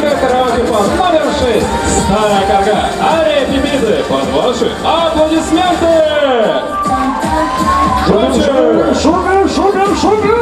Музыка караоке под номером 6. Старая карга. Ария Пипиды. Под ваши аплодисменты. Шумим, шумим, шумим, шумим!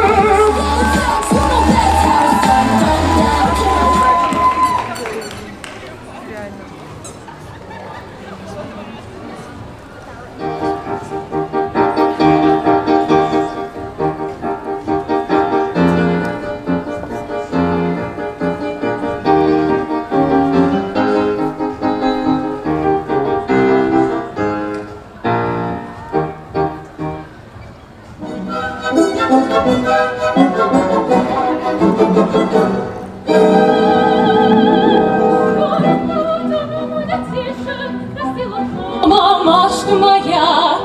Мамашка моя,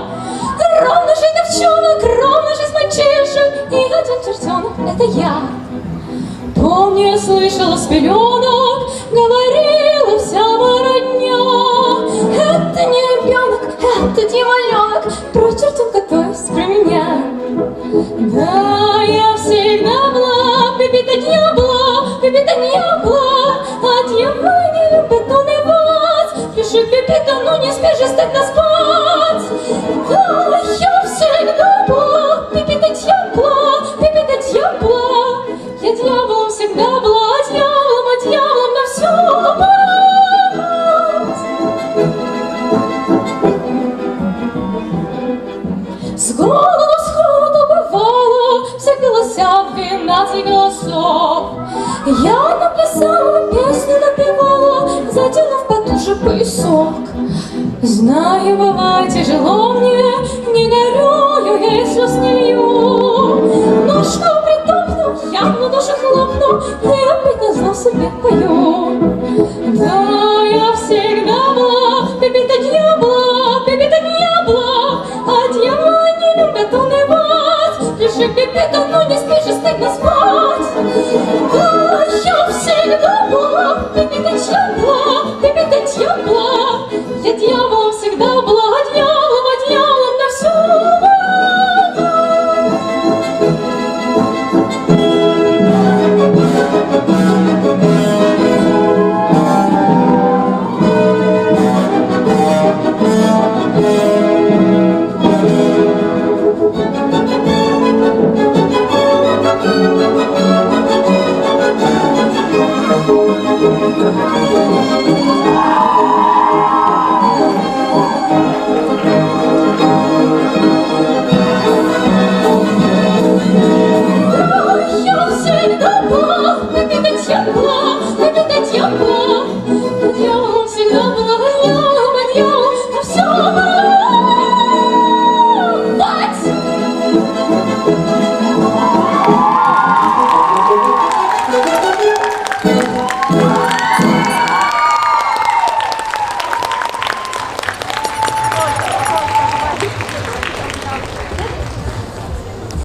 ровно же девчонок, ровно же с мальчишек, и один чертенок — это я. Помню, я слышала с пеленок, говорила вся родня: это не ребенок, это дьяволенок, про чертенка, то есть про меня. Да, я всегда была Пепита дьявола, а дьяволы не любят, он и вас. Пиши, Пепита, ну не спеши же стыдно спать. Да, я всегда была Пепита дьявола, я дьяволом всегда была, а дьяволом на все плевать. С голоду сходу бывало, все голоса в 12 голосов. Я наплясала, песню напевала, затянув потуже поясок. Знаю, бывает тяжело мне, не горюю, я и слез не лью. Ножку притопну, я в ладоши хлопну, и опять назло себе пою. Да, я всегда была Пепита дьявола, а дьяволы не любят, он и вас. Пиши, Пепита, ну не спишь, и стыдно спать. Да, я всегда была Пепита дьявола, я дьяволом всегда была, а дьяволом на все. Я всегда была Пепита дьявола,